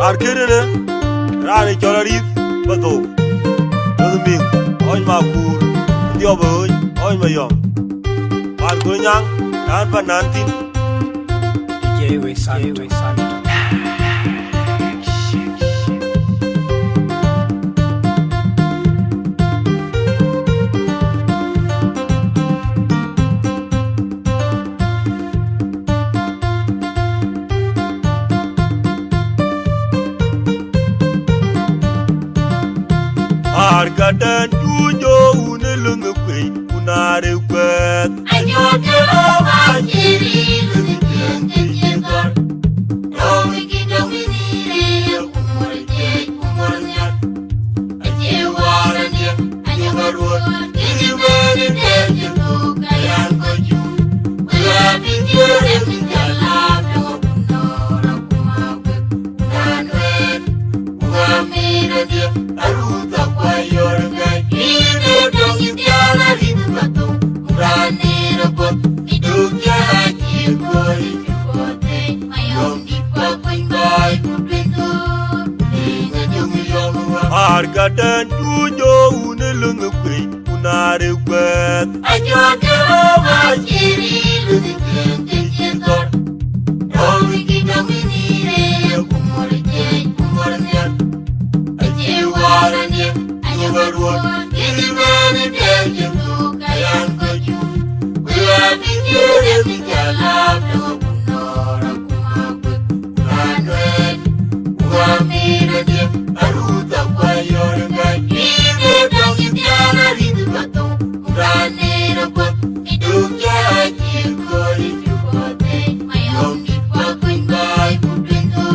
Arkene rani cholarit bato Nuzuming Oy makur Dioboy Oy mayom Pan kunyang Dan panantin Jewe Santo Argadan tujo unelung kwe unare kwet Ayo kero majiri lumikeng kejegar Rawi kita winire kumornya Aje waranya aja barut Kini beri terjentu kayan koju Bela pinjure minjalap Dawa punora kumabek Unanwet Ungamira dia Aruta kwa yorgai Ine dong itiala ritu batu Murani rebut Hidupnya haji koi Cukote Mayong dikwa kuinbai Kupintu Inga jungi yolua Argadan tujo unelung kwe unare kwet Ajo kero majiri lumikeng kejegar Rawi kita winire kumornya Aje waranya aja barut Kini beri terjentu kayan koju Bela pinjure minjalap Dawa punora kumabek Unanwet Ungamira dia Aruta kwa yorgai Ine dong itiala ritu batu Murani rebut Hidupnya haji koi Cukote Mayong dikwa kuinbai Kupintu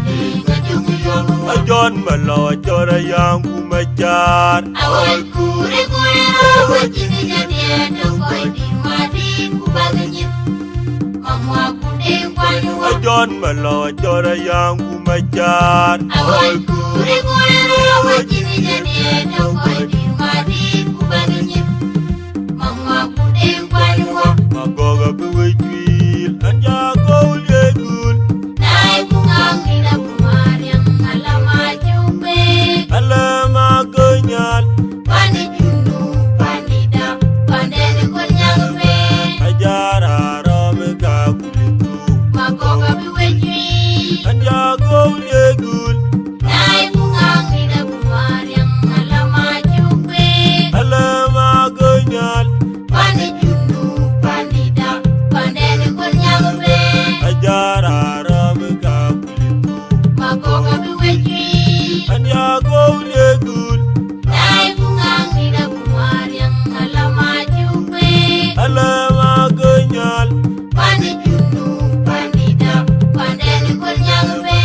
Inga jungi yolua Ajon malo jora yang kumajar Awal kure rawa jini jadian Dongkoi di madi kubaganyit Mamwa kude kwanwa Ajon malo jora yang kumajar Awal kure rawa jini jadian Dongkoi di madi kubaganyit Mamwa kude kwanwa Magoga bewejwil anja gaul yegul Nai bungang ila kumariang alama jumbe Alama gonyal Pani junu panida Pandene konyang be Ajara rame kakulitu Magoga biwejwi Anja gaul yegul Nai bungang ila kumariang alama jumbe Alama gonyal Pani junu panida Pandene konyang be Ajara rame kakulitu Magoga biwejwi Anja gaul yegul Nai bungang ila kumariang alama jumbe Alama gonyal Pani junu panida Pandene konyang be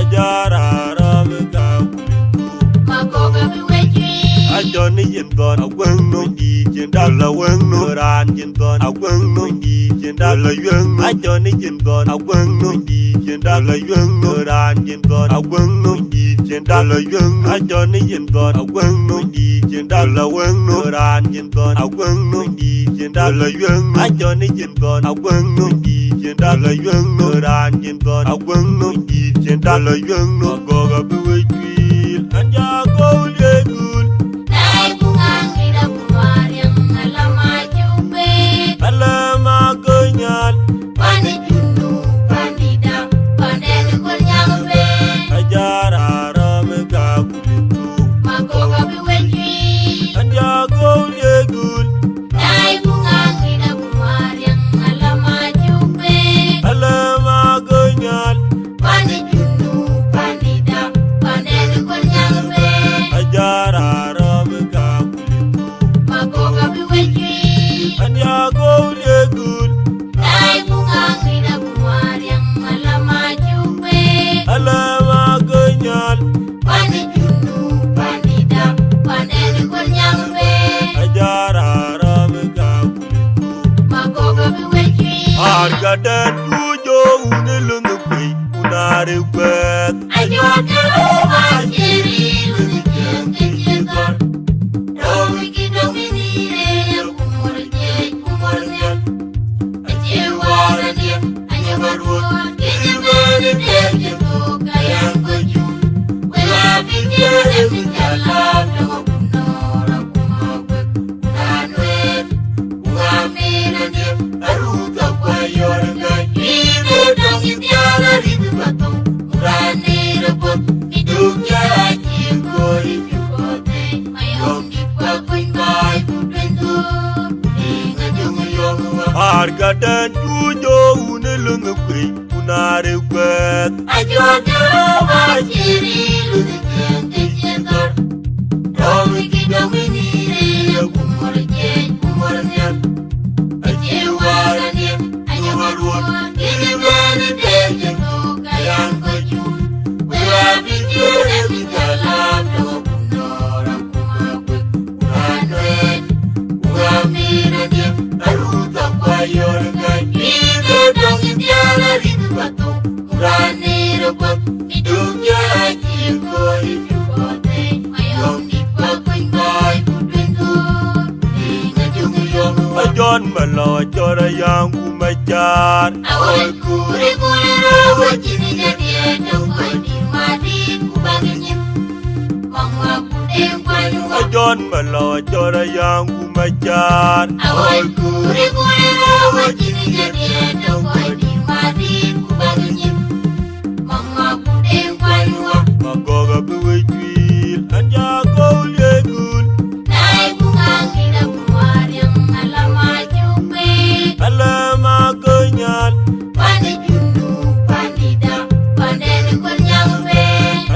Ajara rame kakulitu Magoga biwejwi Ajoni yenton awang no di jendala wang no ran yenton awang no di jendala yung Ajoni yenton awang no di jendala yung ran yenton awang no di jendala yung Ajoni yenton awang no di jendala wang no ran yenton awang no di jendala yung Ajoni yenton awang no di jendala yung ran yenton awang no di jendala yung Goga buwejwil anja gaul yegul Nai bungang ila kumariang alama jumbe Alama gonyal Pani junu panida Pandene konyang be Ajara rame kakulitu Magoga biwejwi Anja gaul yegul Nai bungang ila kumariang alama jumbe Alama gonyal Pani junu panida Pandene konyang be Ajara rame kakulitu Magoga biwejwi Anja gaul yegul Nai bungang ila kumariang alama jumbe Alama gonyal Pani junu panida Pandene konyang be Ajara rame kakulitu Magoga biwejwi Argadan tujo unelung kwe unare kwet Ayo kero majiri lumikeng kejegar Rawi kita winire kumornya Aje waranya aja barut Kini beri terjentu kayan koju gadan tujo unelungu kwe unare kwet ajo Jehova jiri lugi jente jendor domi kidomi nire kumor nyan aje warane aje warwa kini bani deje no kayan koju wa bijure bijalam do kunora kumakwe uranwe uramira dia aruta kwa yorga ide dong indiala ritu batu uranira kwa idungya aji ko ijukote ayong dikwa kuingai kudwendur inga jungu yongu ajon malo jora yangu majar awal kure rawa jini jadi edong koi di mati kubanginyin mangwa kudeng kwanyuwa ajon malo jora yangu majar awal kure rawa jini jadi edong koi di mati kubanginyin mangwa kudeng kwanyuwa magoga buwe juil anja gole gul nai bungang ida kumariang alama jupe alama kenyal Pandi jundu, pandida, pandene kunyangbe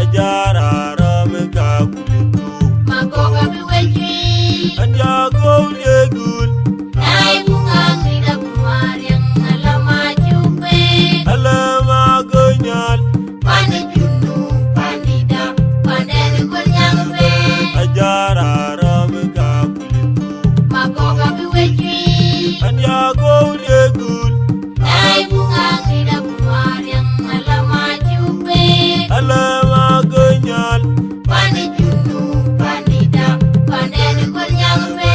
ajara ramega kulitu Magoga biweji anja gole gul Nai bungang ida kumariang alama jupe alama kenyal Pandi jundu, pandida, pandene kunyangbe ajara ramega kulitu Magoga biweji anja gole gul Nai bungang ida kumariang alama jupe alama kenyal Pandi jundu, pandida, pandene kunyangbe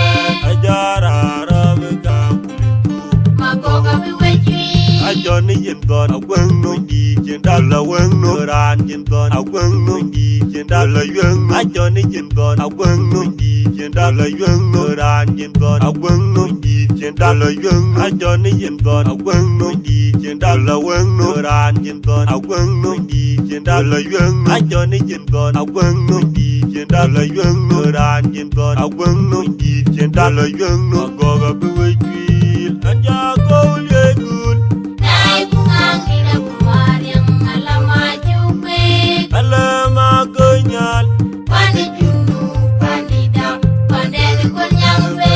ajara ramega kulitu Magoga biweji ajoni yendon agwengo di jendala wengo ran yendon agwengo di jendala wengo ajoni yendon agwengo di jendala wengo ran yendon agwengo di jendala wengo ajoni yendon agwengo di jendala wengo ran yendon agwengo di jendala wengo ajoni yendon agwengo di jendala wengo ran yendon agwengo di jendala wengo goga buwejil anja gole gul Nai bungang ida kumariang alama jupe alama kenyal Pandi jundu, pandida, pandene kunyangbe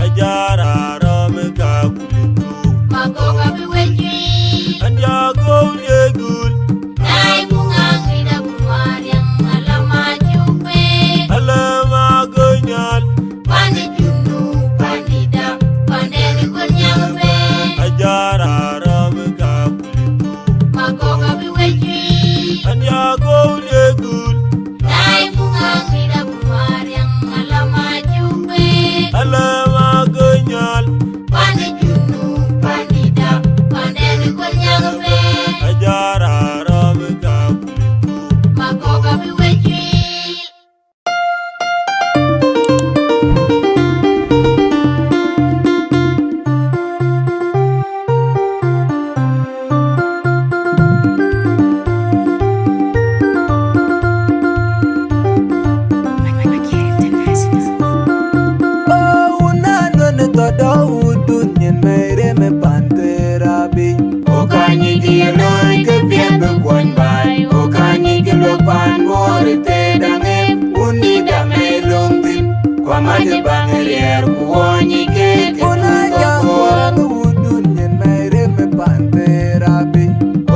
ajara ramega kulitu Magoga biweji anja gole gul Nai bungang ida kumariang alama jupe alama kenyal Pandi jundu, pandida, pandene kunyangbe ajara ramega kulitu Magoga biweji anja gole gul Nai bungang ida kumariang alama jupe alama kenyal Pandi jundu, pandida, pandene kunyangbe ajara ramega kulitu Magoga biweji Okanyi kieloi kepian bekuan bai Okanyi kelopan morite dangem Uni dame longtin Kwa maje bangerier kuonyi keke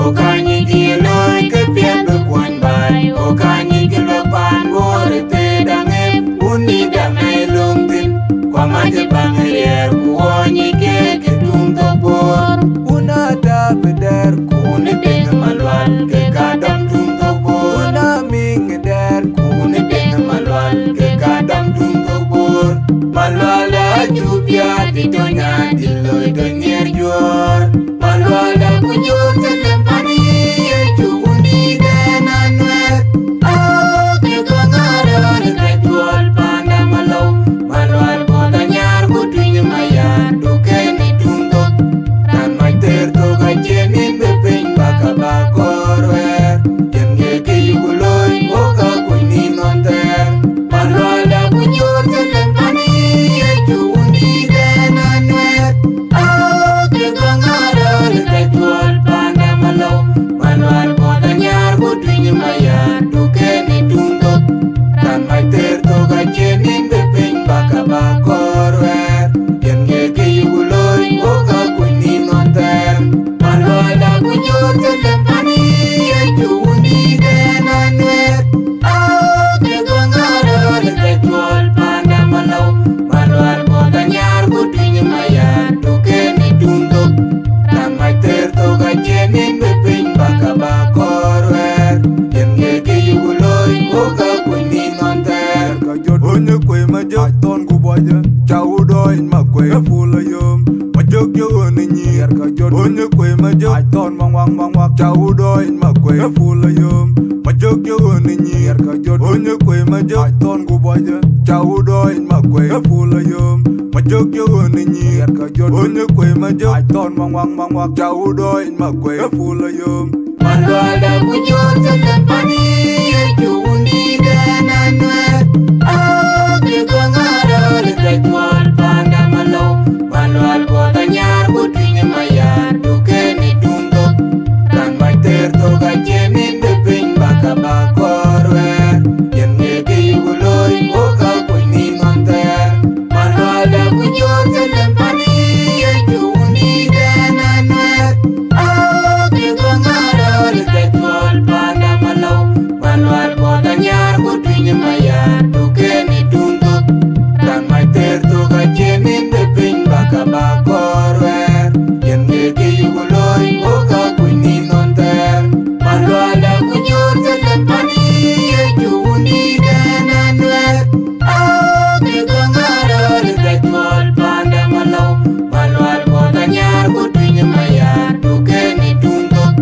Okanyi kieloi kepian bekuan bai Okanyi kelopan morite dangem Uni dame longtin Kwa maje bangerier kuonyi keke tungtopor Unada beder Kune deng malwal ke kadam tung tokor kuna mingeder Kune deng malwal ke kadam tung tokor Malwala jubia di donya di loy donyer juor Malwala kujur ton mang wang chau do in ma kwe full yum ma jok yo ni nyir ka jot onye kwe ma jok ton gu boje chau do in ma kwe full yum ma jok yo ni nyir ka jot onye kwe ma jok ton mang wang chau do in ma kwe full yum Malwala bujur selempani Juni dan anwar Ake kongara Lekajual panda malau Malwal bota nyar Kutunya mayar Duke ni tunggok Dan maiter toga jenin Deping baka bakor wer Yen ngeke yuguloi Boka kuni ngonter Malwala bujur selempani Juni dan anwar Ake kongara Lekajual panda malau Malwal bota nyar Kutunya mayar Duke ni tunggok Dan maiter toga jenin Deping baka bakor wer Yen ngeke yuguloi Boka kuni ngonter Malwala bujur selempani Juni dan anwar Ake kongara Lekajual panda malau Malwal bota nyar Kutunya mayar Duke ni tunggok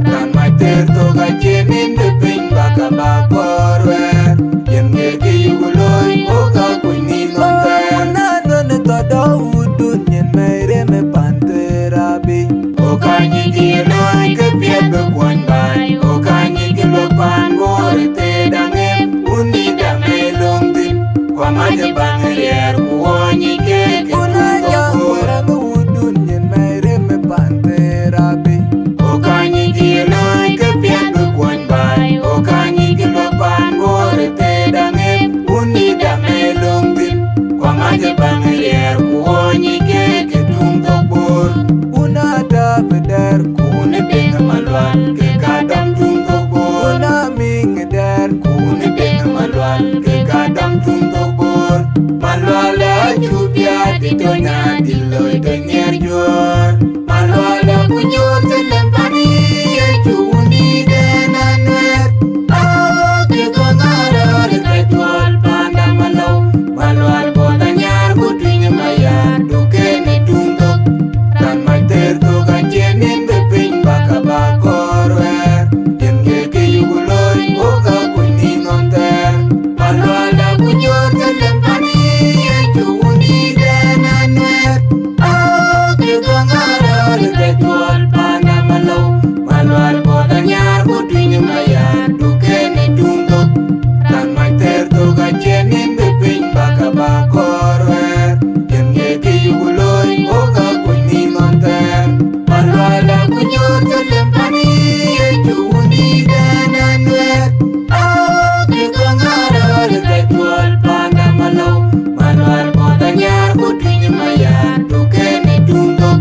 Dan maiter toga jenin Deping baka bakor wer Yen ngeke yuguloi Boka kuni ngonter Nana tada udun yen mere me pantera bi Okanyi jiroi kepiat bekuan bai Okanyi kelopan morite dangem Undi dame longtin Kwa maja bangerier Kuonyi keke Unanya tungkok orang udun yen mere me pantera bi Okanyi jiroi kepiat bekuan bai Okanyi kelopan morite dangem Undi dame longtin Kwa maja bangerier Kuonyi keke tungkok bor Una da beder Kune benga malwal ke kadam tungkok bor Una ming der Kune benga malwal ke kadam tungkok bor Malwala jubia titonya diloi denyer jor Malwala bujur selempani Juni dan anwar Ake kongara Lekajual panda malau Malwal bota nyar Kutunya mayar Duke ni tunggok Dan maiter toga jenin Deping baka bakor wer Yen ngeke yuguloi Boka kuni ngonter Malwala bujur selempani Juni dan anwar Ake kongara Lekajual panda malau Malwal bota nyar Kutunya mayar Duke ni tunggok Dan maiter toga jenin Deping baka bakor wer Yen ngeke yuguloi Boka kuni ngonter Malwala bujur selempani Juni dan anwar Ake kongara Lekajual panda malau Malwal bota nyar Kutunya mayar Duke ni tunggok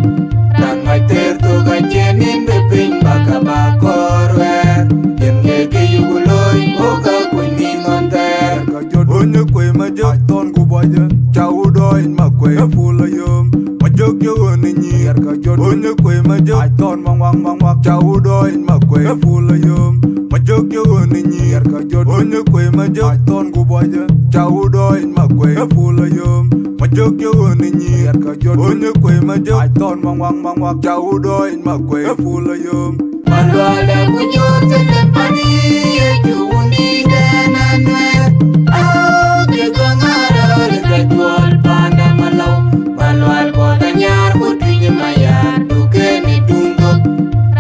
Dan maiter toga jenin Deping baka bakor wer Yen ngeke yuguloi Boka kuni ngonter ka jot onye kwe ma jok ton gu boje chau do in ma kwe full yum ma jok yo ni nyir ka jot onye kwe ma jok ton mang wang chau do in ma kwe full yum ma jok yo ni nyir ka jot onye kwe ma jok ton gu boje chau do in ma kwe full yum ma jok yo ni nyir ka jot onye kwe ma jok ton mang wang chau do in ma kwe full yum Malwala bujur selempani Juni dan anwar Ake kongara Lekajual panda malau Malwal bota nyar Kutunya mayar Duke ni tunggok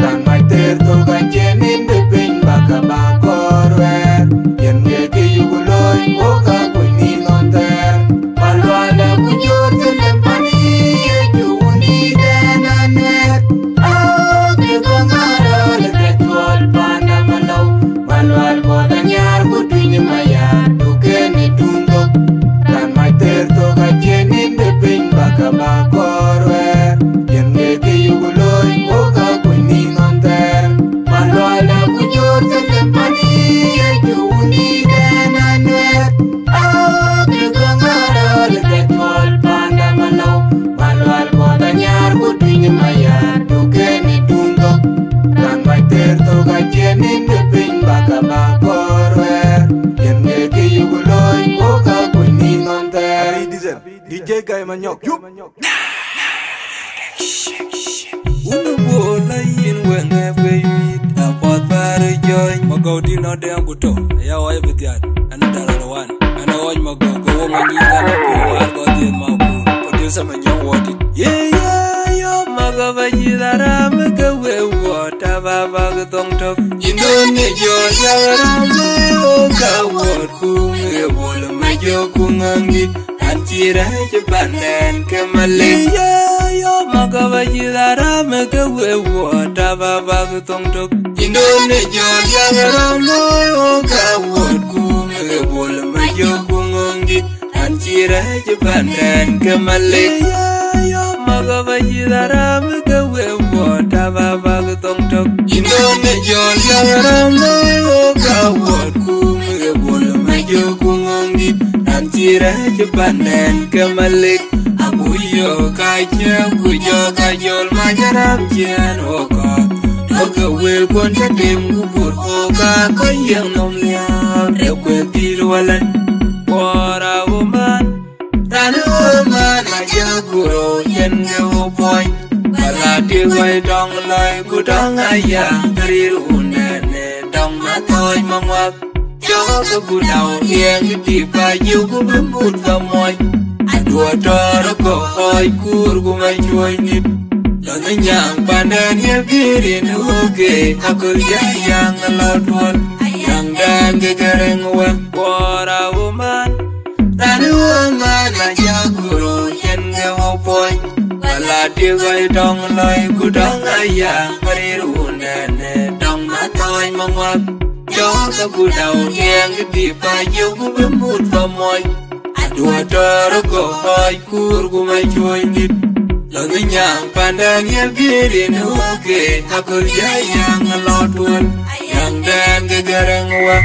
Dan maiter toga jenin Deping baka bakor wer Yen ngeke yuguloi Boka kuni ngonter Malwala bujur selempani Juni dan anwar Ake kongara Lekajual panda malau Malwal bota nyar Kutunya mayar Duke ni tunggok Dan maiter toga jenin Deping baka bakor wer Yen ngeke yuguloi Boka kuni ngonter Malwala bujur selempani Juni dan anwar Ake kongara Lekajual panda malau Malwal bota nyar Kutunya mayar Duke ni tunggok Dan maiter toga jenin Deping baka bakor wer Yen ngeke yuguloi Boka kuni ngonter DJ guy manyok yup Unu bola yin we go di no de anguto ya wa bitiat another one ana won mago go manyi gana ko war go di ma ko producer man yo wodi yo mago baji dara mago we wota baba go tong tok indone jo jaram o ka wot ku me bol me jo ku ngangi antira je banen kemale yo mago baji dara mago we wota baba go tong tok indone jo jaram o ka wot ku me bol me jo ku ngangi antira je banen kemale yo mago baji dara mago we wota baba go tong tok indone jo jaram o ka wot ku me bol me jo ku ngangi antira je banen kemale abuyo ka che ku jo ka jol ma jaram chen o ka Oka wel kon ta dem gubur oka ko yang nom lia re ko dir walan wara woman tanu woman ma ja guro yen go point kala ti wai dong lai ku dong aya rir unane dong ma toy mangwak jo ko bu dau yang ti pa yu ku bembut ka moy adua tor ko hoy kur ku ma joy ni Lana nyang pandan ya birin uge aku yang lautwal yang dan gegereng wa wara woman tanu woman ma jaguro yen go boy kala ti gai dong lai ku dong aya parir unane dong ma toy mangwak jo ka ku dau yang di pa yu ku bembut pa moy adua tor ko hoy kur ku ma joy nit Lana nyang pandan ya birin uge aku yang lautwal yang dan gegereng wa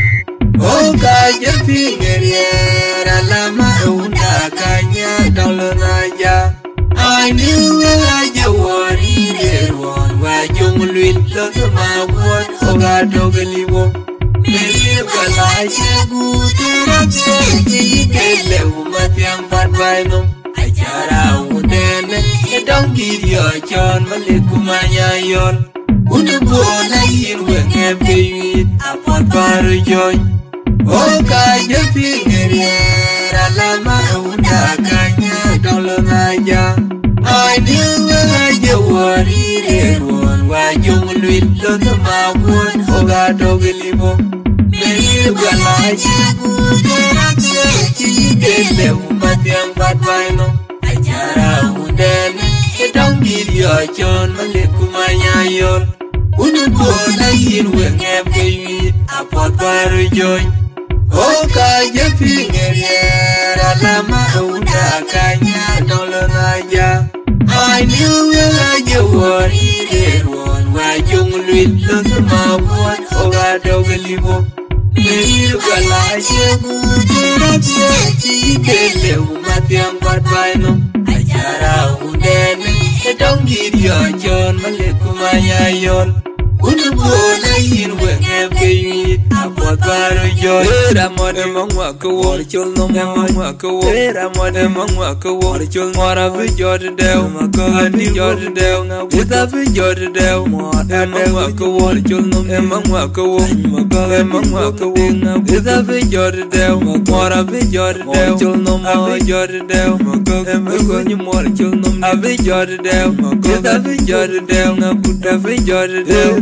oka je pinggir ya lama unda kanya dolon aja I knew aja wari derwan wajung luit lo ma buat oga dogeliwo Meri kala jagu terak seji kele umat yang parbainum acara undene edong video jon malikumanya yon udu bona yin wenge peyit apot baru joy oka je pinggir lama unda kanya dolong aja I knew aja wari derwan wajung luit lo ma buat oga dogeliwo Meri kala jagu terak seji kele umat yang parbainum acara undene edong video jon malikumanya yon udu bona yin wenge peyit apot baru joy oka je pinggir lama unda kanya dolong aja I knew aja wari derwan wajung luit lo ma buat oga dogeliwo Meri kala jagu terak seji kele umat yang parbainum acara undene edong video jon malikumanya yon udu bona yin wenge peyit apot baru joy ramon emang wa ko wor chul nom emang wa ko wor ramon emang wa ko wor chul mora bi jod dew ma ko bi jod dew na buta bi jod dew emang wa ko wor chul nom emang wa ko wor ma ko emang wa ko wor na buta bi jod dew ma mora bi jod dew chul nom abi jod dew ma ko emang ko ni mora chul nom abi jod dew ma ko abi jod dew na buta bi jod dew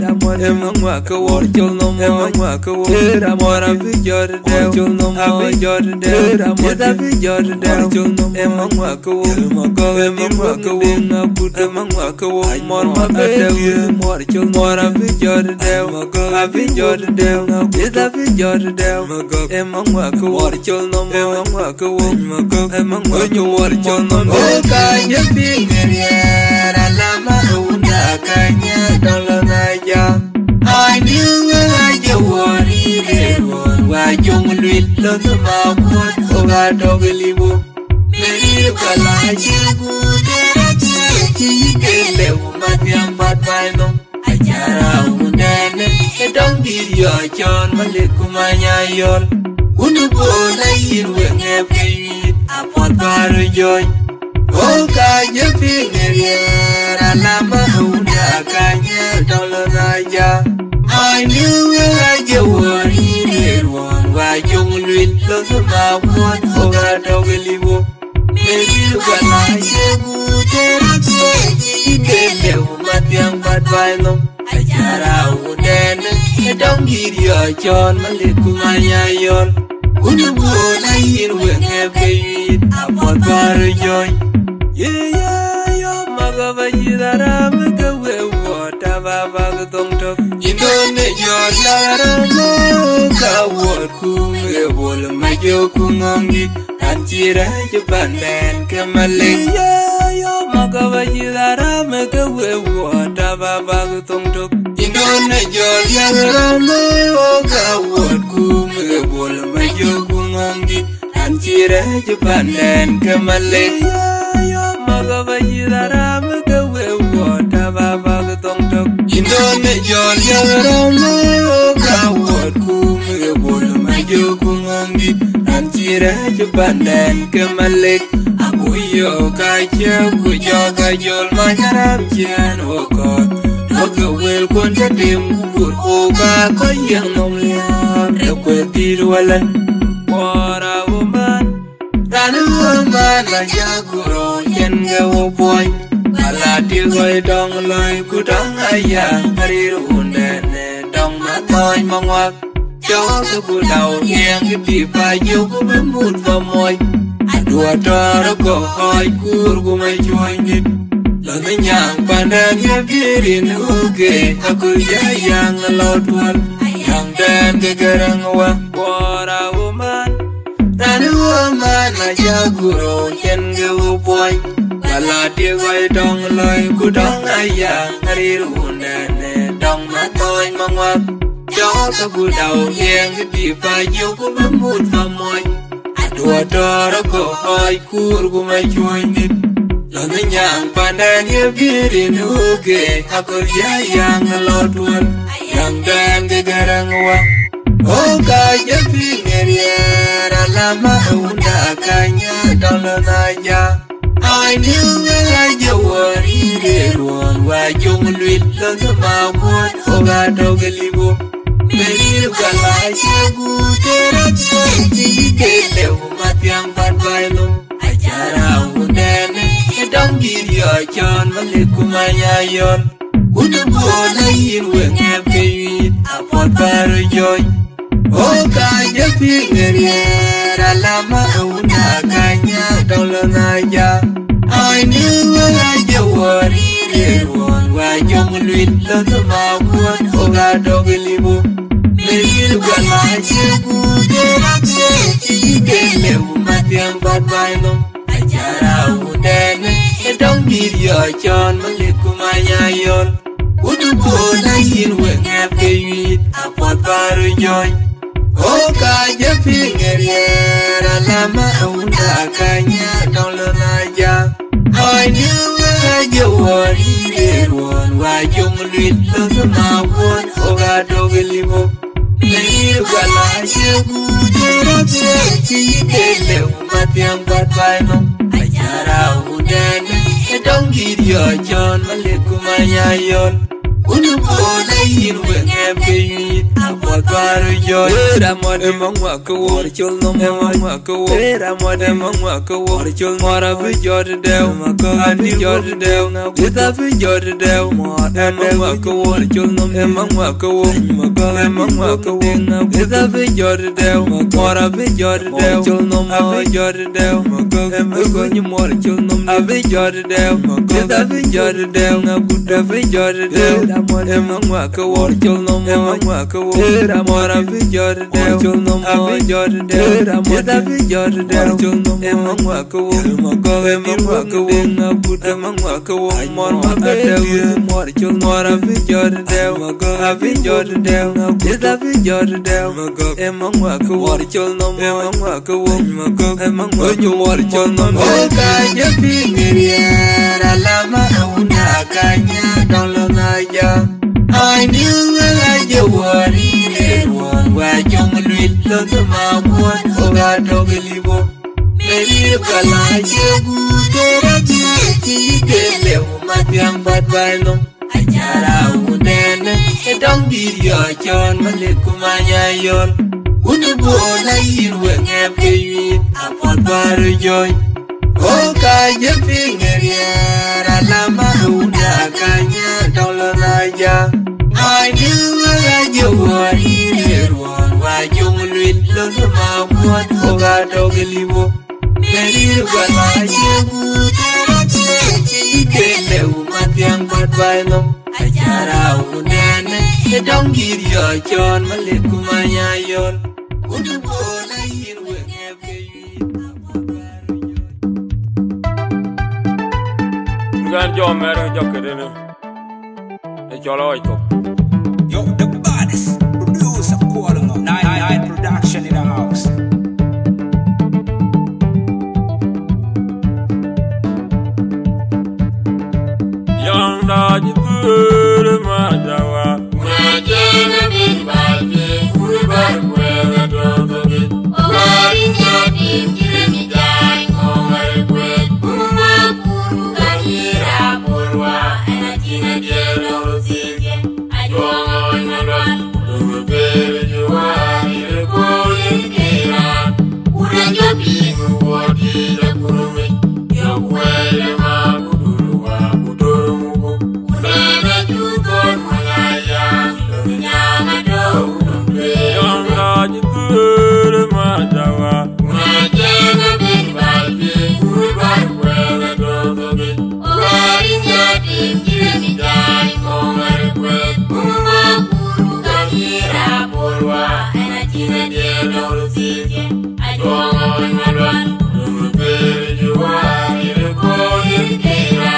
emang wa ko wor chul nom emang wa ko wor ramon abi jod dew chul nom abi jod dew buta bi jod dew chul nom emang wa ko wor ma ko emang wa ko wor na buta emang wa ko wor mor ma ka dew mor chul mor abi jod dew ma ko abi jod dew na buta bi jod dew ma ko emang wa ko wor chul nom emang wa ko wor ma ko emang wa ko wor chul nom oka je pinggir lama unda kanya dolong aja I knew aja wari derwan wajung luit lo ma buat oga dogeliwo Meri kala jagu terak seji kele umat yang parbainum acara undene edong video jon malikumanya yon udu bona yin wenge peyit apot baru joy oka je pinggir lama unda kanya dolong aja I knew aja lo ma buat oga dogelibo Meri gala shegu tera Ikele umatiang bad bainom Ajara udene Edong girio chon malikumanya yon Unubuna yirwenge peyit Apot baru join Yo magavajidara Megawe wota babag tongtok Indone jor laramo Kawot kumebol majo kungongi Anjira jebanden kemalik Yo magavajidara Megawe wota babag tongtok Indone jor laramo Kawot kumebol majo kungongi Anjira jebanden kemalik Yo magavajidara Megawe wota babag tongtok Indone jor laramo Kawot kumebol majo kungongi Anjira jebanden kemalik Abuyo kaca kujo kajol majaram jan okot Ogawel kon jatim kubur oga koyang nomliam Rekweti rualan Wara woman Ranu woman Rajaguro jen gawo boy Alati goy dong loy kudong ayang Harir undene dong matoy mangwak Cho kebu đau ngang cái tì ba yêu của mấy mút và môi Đùa trò đó có hỏi cur của mấy chuối nhịp Lần tới nhàng bàn đàn ghép kia đi nữ kê Ta cứ giá giang là lo tuần Nhàng đàn cái cơ răng hoàng Bỏ ra vô man Ra nữ vô man là cha cụ rô chân cái vô bôi Và là tia quay đông lời của đông ai giang Hãy đi rùn đàn nè đông mắt tôi mong ngoạc Cho ta bù đầu ngang cái tì ba yêu của mấy mút và môi Đùa trò đó có hỏi cur của mấy chuối nhịp Lần tới nhàng bàn đàn ghép kia đi nữ kê Ta cứ giá giang là lo tuần Nhàng đàn cái cơ răng hoàng Ô ca chất phi nghe rìa Ra làm mà unda ca nhá Đau lần ai cha Ai nếu nghe là dâu ở đi để ruộng Và chung luyện lần thứ mà buốt Ô ca đâu cái li bố Meri gala shegu tera Chỉ kê leo mà tiang bad bainom Ajara udene Edong girio chon malikumanya yon Unubuna yirwenge peyit Apot baru joy Oka japi ngeriera Lama una kanya Daulan aja Ai niwa aja wari Deruan wajong luit Lata mabuat Oga dogelibu Meri gala shegu tera Chỉ kê leo mà tiang bad bainom Ajara udene Edong girio chon malikumanya yon Unubuna yirwenge peyit Apot baru joy Oka japi ngeriera Lama una kanya Daulan aja Ai niwa aja wari Deruan wajong luit Lata mabuat Oga dogelibu Meri gala shegu tera Chỉ kê leo mà tiang bad bainom Ajara udene Edong girio chon malikumanya yon Unubuna yirwenge peyit Apot baru joy Ramod emang wakawo Archol nom emang wakawo Ramod emang wakawo Archol mora bijor dew Andi jor dew Kita bijor dew Emang wakawo Archol nom emang wakawo Emang wakawo Kita bijor dew Mora bijor dew Archol nom bijor dew Emang kunyi mora archol nom bijor dew Kita bijor dew Kita bijor dew Emang wakawo Archol nom emang wakawo Mora bijor dew Archol nom bijor dew Kita bijor dew Archol nom emang wakawo Emang wakawo Emang wakawo Mor makadew Archol mora bijor dew Bijor dew Kita bijor dew Emang wakawo Archol nom emang wakawo Emang wakawo Archol nom Oka japi ngeriera Lama una kanya Daulan aja Ai niwa aja wari Deruan wajong luit Lata mabuat Oga dogelibo Meri gala shegu tera Chỉ kê leo mà tiang bad bainom Ajara udene Edong girio chon malikumanya yon Uni bona yirwe ngep keyit apot baru joy. Oka jepingeria ralama uda kanya dollar raja. I knew I wari ruan wajung luit lolo mabuat oga dogeliwo. Meri gala jebu teraci kele umat yang berbailom. Acara unene sedang diri ajon melikumanya yon. Udah boleh hirwe ngepkeyi. Ngan jom mereng jokedene. Jolo itu. Yo, the baddest producer calling up. Night production in the house. Yang dah jitur majawa. Majena bin baje, urbar kwela dodoge. Ogarinya bin kiremi jai ngomar kwet. Umma kuru kahira purwa, enakina dia dolu sike. Ajuang awan manuan, dulu bere juari rekoye kera. Ura jobi nguwadi jakurumi, yokwele maku dulu waku dulu muku. Unene juton manyayang, luminyanga dou lumpe. Yang dah jitur majawa. Majena bin baje, urbar kwela dodoge. Ogarinya bin kiremi jai ngomar kwet. Umma kuru kahira purwa, enakina dia dolu sike. Ajuang awan manuan, dulu bere juari rekoye kera.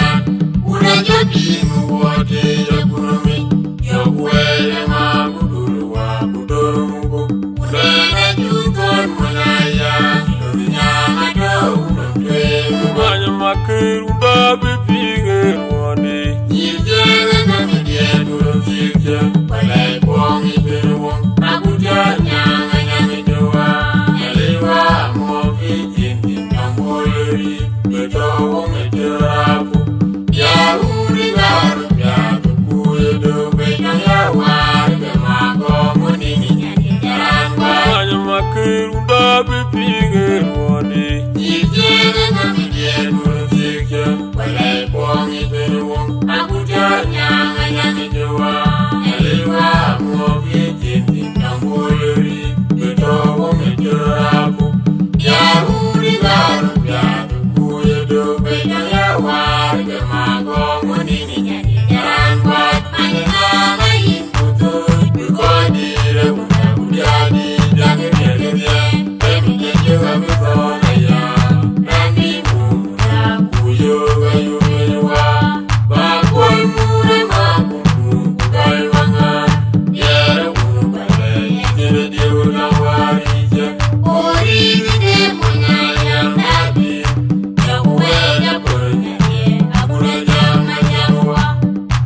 Ura jobi nguwadi jakurumi, yokwele maku dulu waku dulu muku. Unene juton manyayang, luminyanga dou lumpe. Banyak makin udah berpikir wani. Yijena nami dia dulu sike. Walai buang itu wong, aku dia nyanga nyanga jawa. Nyaliwa mau bikin tindang boleri, bedowong ngejerapu. Ya uri garu ya tukuye dobe nyanga warga mago munini nyani jalan baik. Banyak makin udah berpikir wani. Yijena nami dia dulu sike. Walai buang itu wong, aku dia nyanga nyanga jawa. Nyaliwa mau bikin tindang boleri, bedowong ngejerapu. Ya uri garu ya tukuye dobe nyanga warga mago munini nyani jalan baik. Manjana imputu dukodire bunda budadi jangan dia emi juga betul ya. Nandi muna kuyo gayu mewa bakul mure makumpu kugai wangan. Biara unu bale jere dia ulang warija. Ori gede munyayang nabi. Jauwe dapurnya dia abura jama jawa.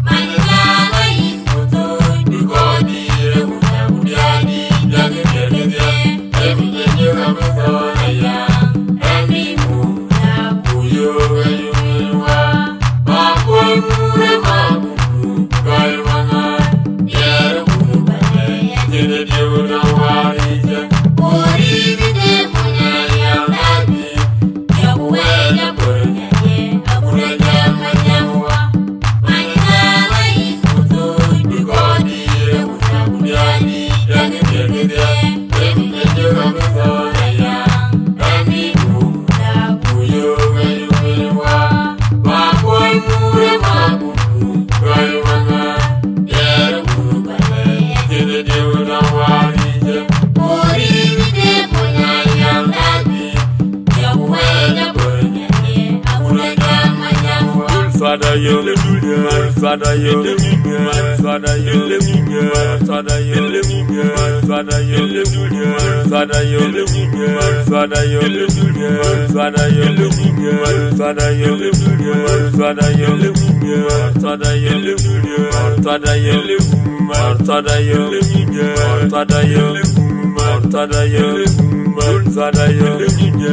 Manjana imputu dukodire bunda budadi jangan dia emi juga betul ya. Nandi muna kuyo gayu mewa bakul mure makumpu kugai wangan. Biara unu bale jere dia ulang warija. Ori gede munyayang nabi. Jauwe dapurnya dia abura jama jawa. Manjana imputu dukodire bunda budadi jangan dia emi juga betul ya. Nandi muna kuyo gayu mewa bakul mure makumpu kugai wangan. Biara unu bale jere dia ulang warija. Ori gede munyayang nabi. Jauwe dapurnya dia abura jama jawa. Sada yo le dunia, sada yo le dunia, sada yo le dunia, sada yo le dunia, sada yo le dunia, sada yo le dunia, sada yo le dunia, sada yo le dunia, sada yo le dunia, sada yo le dunia, sada yo le dunia, sada yo le dunia, sada yo le dunia, sada yo le dunia, sada yo le dunia, sada yo le dunia.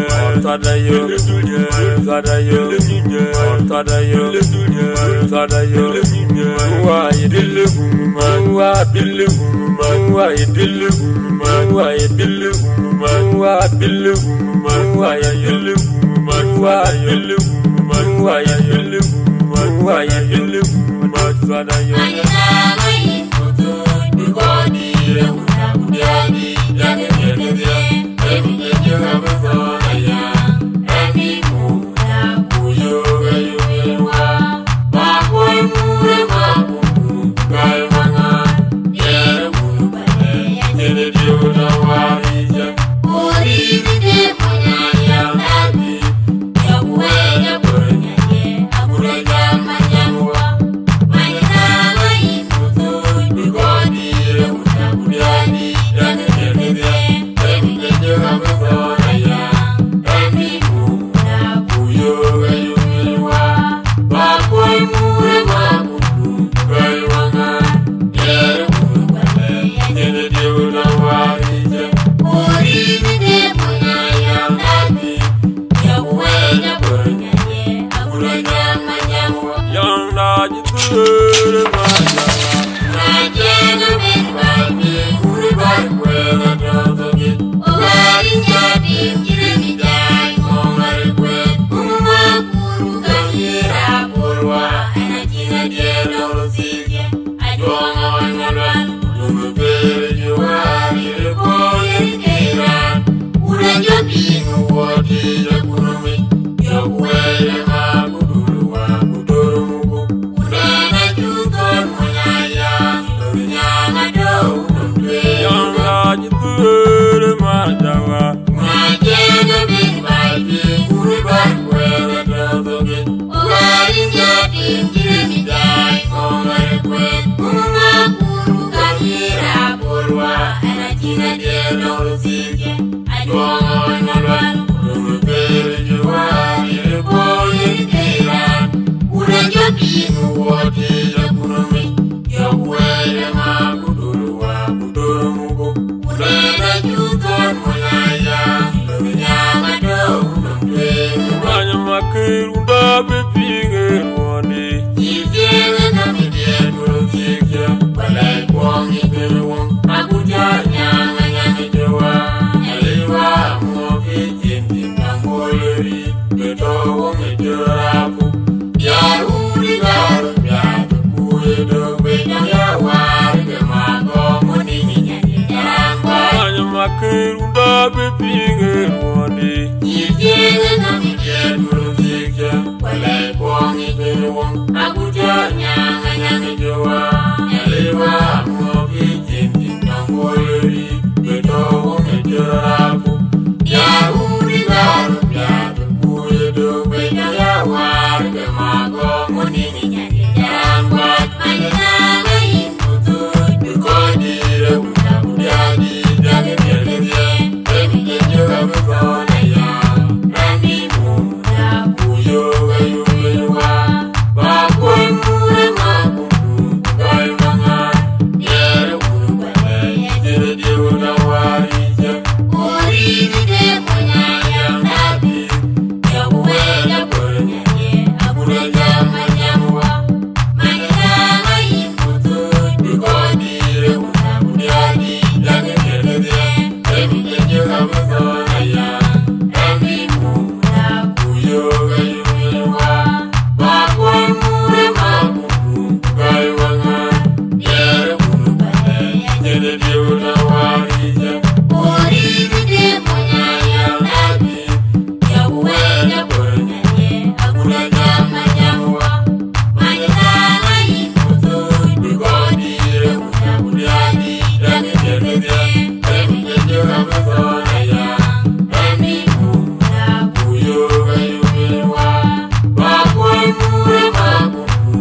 Sada yo,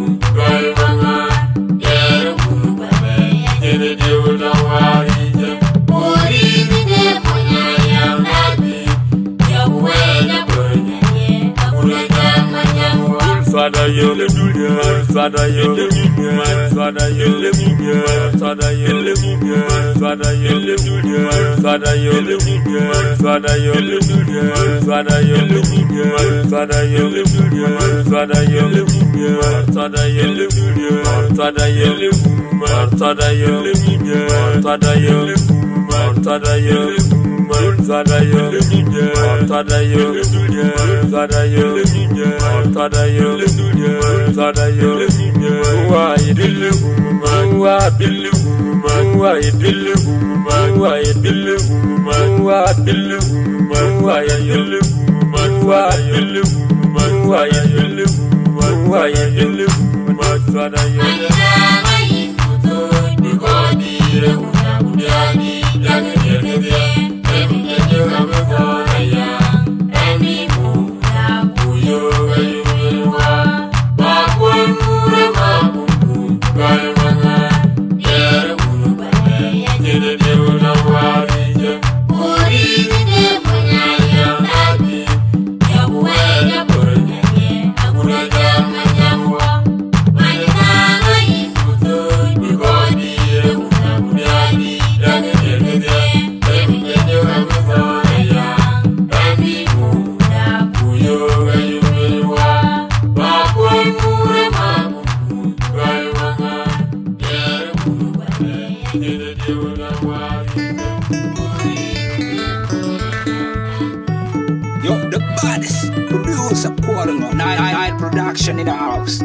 Yo, the baddest producer calling on Nine Production in the house.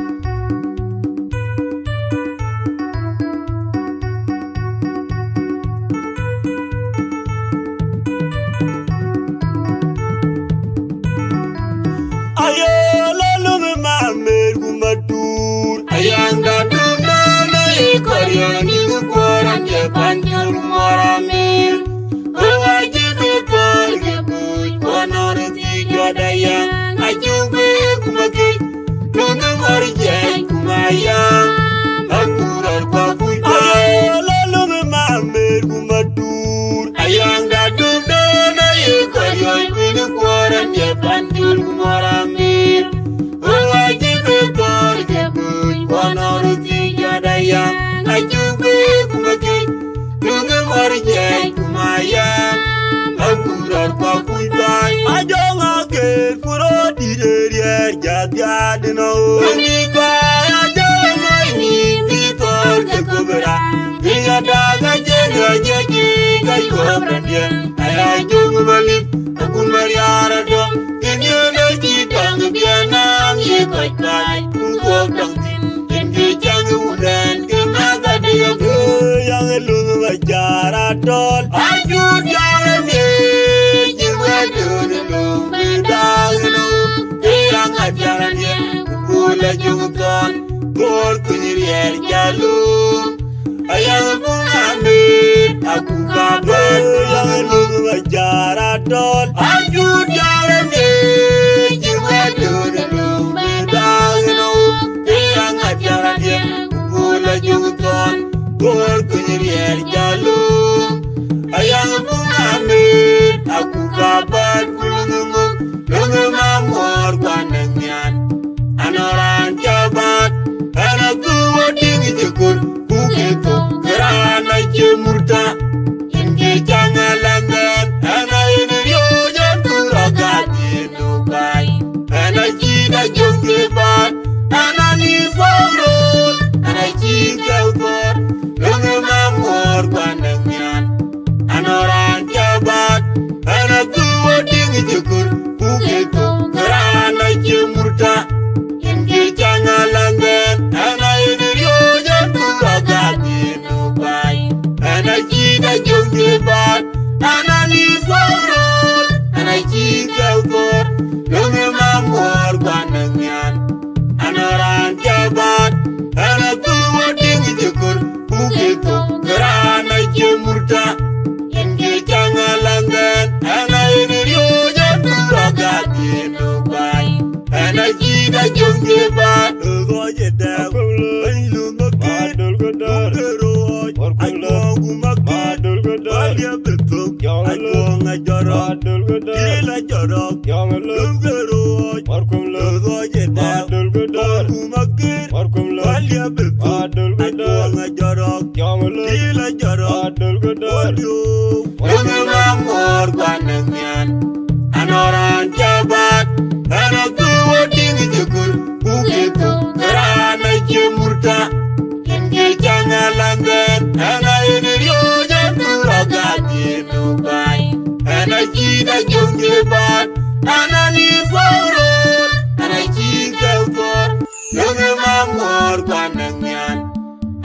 Walia beto Aduanga jorok Kila jorok Wadio Wame mamor kwanengyan Anoran jabat Anakuwa tingi jukur Bukitu Karana jemurta Inge jangan langgan Ana ini rioja Turagati nubai Ana jida jongjebat Ana ni paurur Ana jika ukor Nungi mamor kwanengyan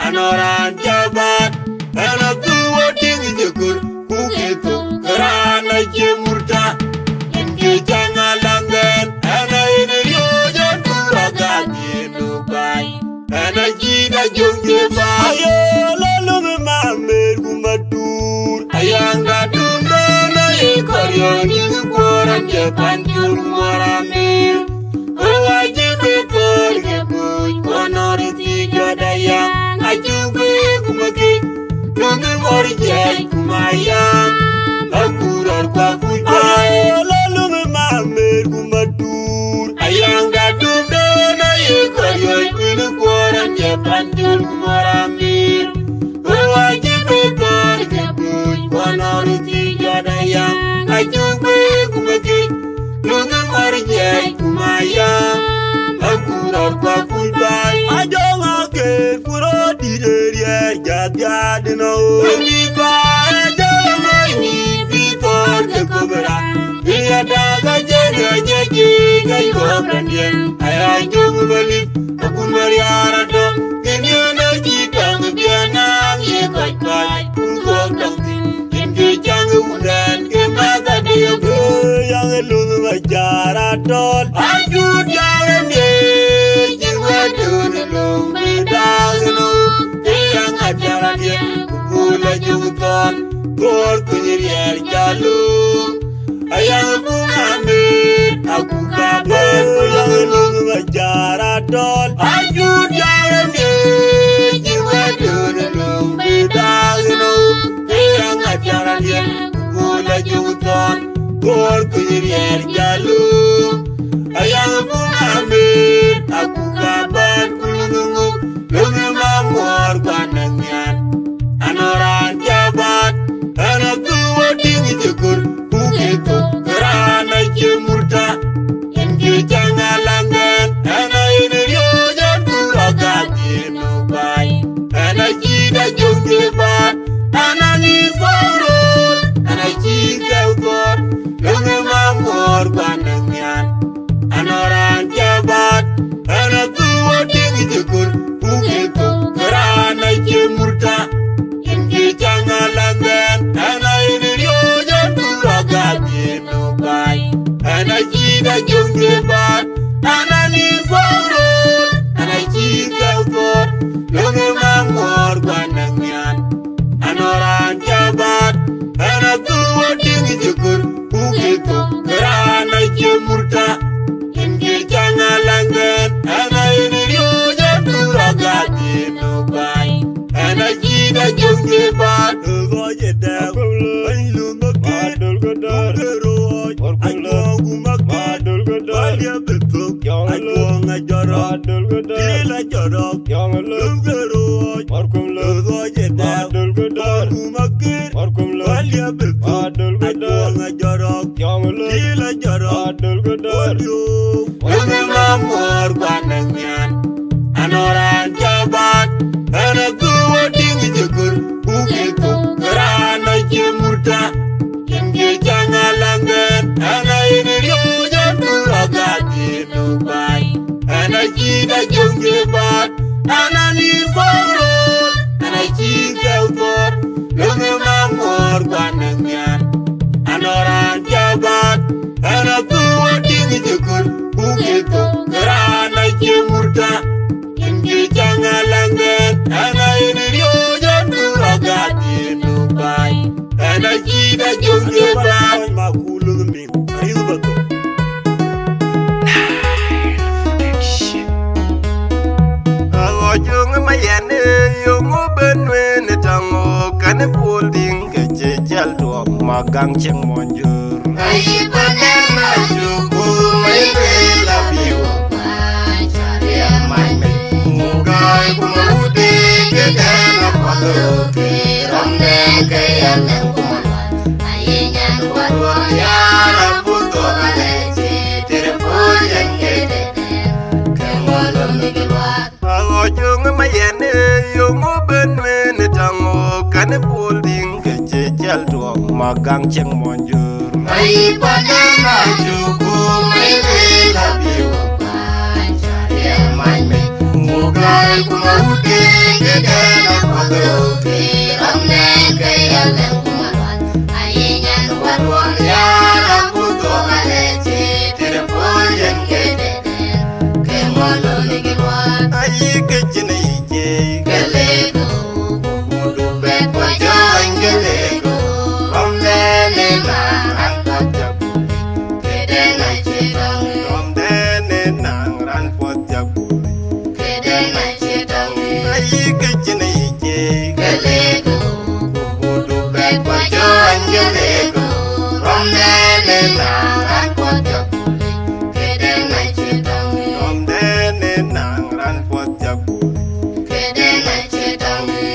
Anoran jabat Anakuwa tingi jukur Bukitu Karana jemurta Inge jangan langgan Ana ini rioja Turagati nubai Ana jida jongjebat Ayo lalu memamir kumatur Ayangga dumdana ikoryo Nyingu koran jepan jur muaramir Wajib ikor kebuj Konori tiga dayang Ajugwe kumaki Nungi morjay kumayang Akurar kwa kujay Ayo lalu memamir kumatur Ayangga dumdana ikoryo Nyingu koran jepan jur muaramir Wajib ikor kebuj Konori tiga dayang Ajugwe kumaki Nungi morjay kumayang Akurar kwa kujay Ajong akhir puro direria Jagadino Wendiba Ajong maini Vitor kekobra Iya daga jene jeji Gayo brandien Ayajong balik Akun mariara do Kenyo na jitang Bianang ye kaj Pungkok tangting Kenke jang udan Kemaga dia Yang elung majara tol Ajud yang ye Jiwa dunulung Bidagno Yang acara dia Kupula jungton Gor kunyirier jalung Ayang bungamit Aku kabar Yang elung majara tol Ajud yang ye Jiwa dunulung Bidagno Yang acara dia Kupula jungton Gor kunyirier jalung Ayang bungamit Aku kabar kulungunguk Lungi mamor kwanengyan Anoran jabat Anakuwa tingi jukur Bukitu Karana jemurta Inge jangan langgan Ana ini rioja Turagati nubai Ana jida jongjebat Ana ni paurur Ana jika ukor Lungi mamor kwanengyan Anoran jabat Anakuwa tingi jukur Bukitu Karana jemurta Inge jangan langgan Ana ini rioja Turagati nubai Ana jida jongjebat Ana ni paurur Ana jika ukor Lungi mamor kwanengyan Anoran jabat Anakuwa tingi jukur Bukitu Karana jemurta Inge jangan langgan Ana ini rioja Turagati nubai Ana jida jongjebat Gojedam Ailu makit Nungeroj Akwong umakit Walia betuk Akwong ajorok Kila jorok Nungeroj Gojedam Akwong umakit Walia betuk Akwong ajorok Kila jorok Wadio Wame mamor kwanengyan Anoran jabat Anakuwa tingi jukur Bukitu Karana jemurta Inge jangan langgan Ana ini rioja Turagati nubai Ana jida jongjebat Ana ni paurur Ana jika ukor Lungi mamor kwanengyan Anoran jabat Anakuwa tingi jukur Bukitu Karana jemurta Inge jangan langgan Ana ini rioja Turagati nubai Ana jida jongjebat Makulung min Ayu betul Angojung mayane Yungu benwe Netango Kane pulding Kejejal tuang Magang ceng monjur Ayi panen majuku Maile labiwa Cari yang main Mugai Kedena kodo ke romden ke yalang kumalwan Ayenyan wadwa ya rambuto galeche Tirpuyen kedene Kengolom nigilwat Ojung mayene yungu benwe ne tango kane pulding keche jal duong magang cheng monjur Mai padana juku mai vela biwa Panchariya mai me Mugai kumaude kedena kodo ke romden ke yalang kumalwan Ayenyan wadwa ya rambuto galeche Tirpuyen kedene Kengolom nigilwat ayi kechene ije Gelego, kudu bepo join gelego Romdene nang angkot jabuli Kedena cedangi romdene nang ran pot jabuli Kedena cedangi ayi kechene ije Gelego, kudu bepo join gelego Romdene nang angkot jabuli Kedena cedangi romdene nang ran pot jabuli Kedena cedangi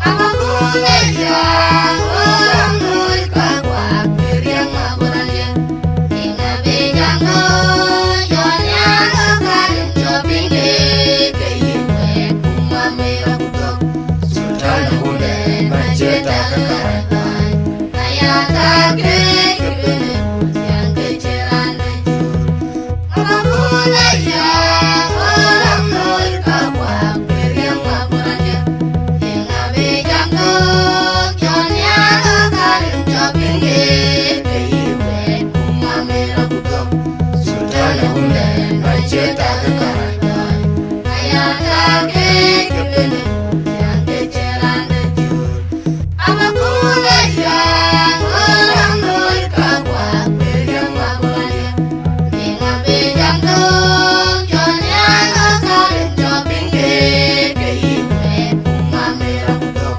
Apa kulayang orang nui kakwa Kiriang maburannya Inga bejango Jonya lekarin coping de Kehiwe kuma merah butok Sultan hunde Maceta kekawakan Kaya take kebene Yang keceran lejur Apa kulayang orang nui kakwa Kiriang maburannya Inga bejango Jonya lekarin coping de Kehiwe kuma merah butok Sultan hunde Maceta kekawakan Kaya take kebene Yang keceran lejur Apa kulayang orang nui kakwa Kiriang maburannya Inga bejango Jonya lekarin coping de Kehiwe kuma merah butok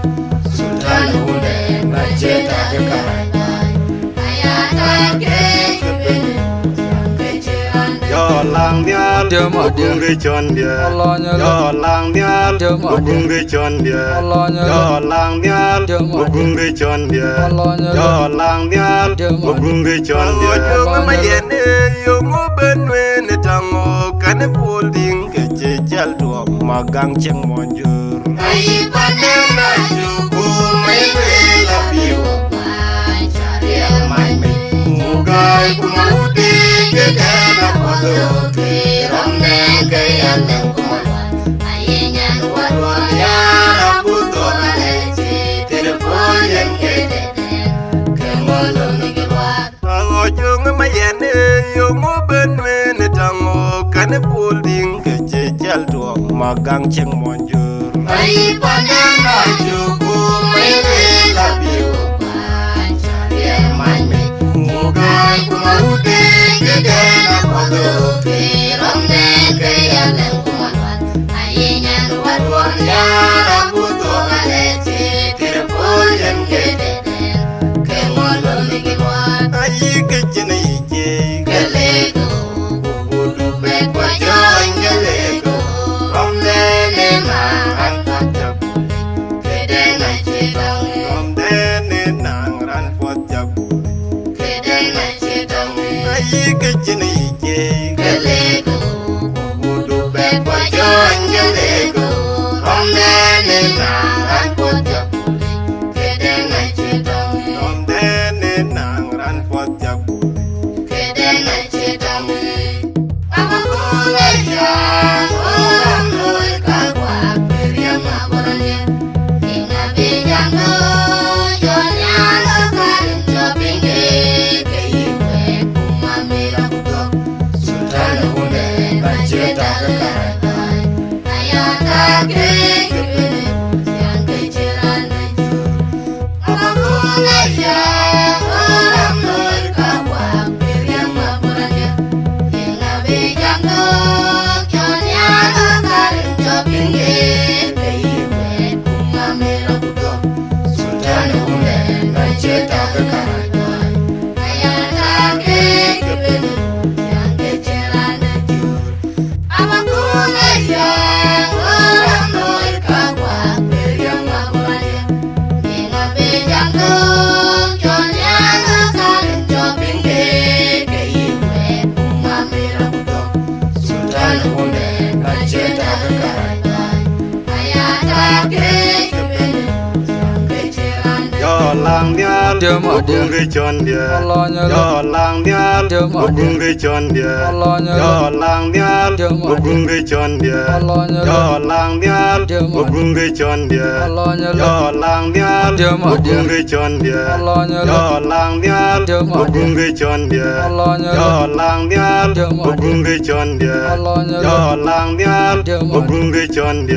Sultan hunde Maceta kekawakan Kaya take kebene Yang keceran yo lang dia Dia mak dia. bung rechon dia Allahnya yo lang dia Dia mak dia. bung rechon dia Allahnya yo lang dia Dia mak bung rechon dia Allahnya yo lang dia Dia mak bung rechon dia Allahnya mayene yungu benwe ne tango kane pulding keche jal duong magang cheng monjur Mai padana juku mai vela biwa Panchariya mai me Mugai kumaude kedena kodo ke romden ke yalang kumalwan Ayenyan wadwa ya rambuto galeche Tirpuyen kedene Kengolom nigilwat Ojung mayene yungu benwe ne tango kane pulding keche jal duong magang cheng monjur Mai padana juku mai vela biwa Panchariya mai me Mugai kumaude kedena kodo ke romden ke yalang kumalwan Ayenyan wadwa ya rambuto galeche Tirpuyen kedene Kengolom nigilwat ayi kechene ije Gelego, kudu bepo join gelego Romdene nang angkot jabuli Kedena cedangi romdene nang ran pot jabuli Kedena cedangi ayi kechene ije Gelego, kudu bepo join gelego Romdene nang angkot jabuli Kedena cedangi romdene nang ran pot jabuli Kedena cedangi Apa kulayang orang nui kakwa Kiriang maburannya Inga bejango Jonya lekarin coping de Kehiwe kuma merah butok Sultan hunde Maceta kekawakan Kaya take kebene Yang keceran lejur Apa kulayang orang nui kakwa Kiriang maburannya Inga bejango Jonya lekarin coping de Kehiwe kuma merah butok Sultan hunde Maceta kekawakan Kaya take kebene Yang keceran lejur Apa kulayang orang nui kakwa lang dia gunge chon dia yo lang dia gunge chon dia yo lang dia gunge chon dia yo lang dia gunge chon dia yo lang dia gunge chon dia yo lang dia gunge chon dia yo lang dia gunge chon dia yo lang dia gunge chon dia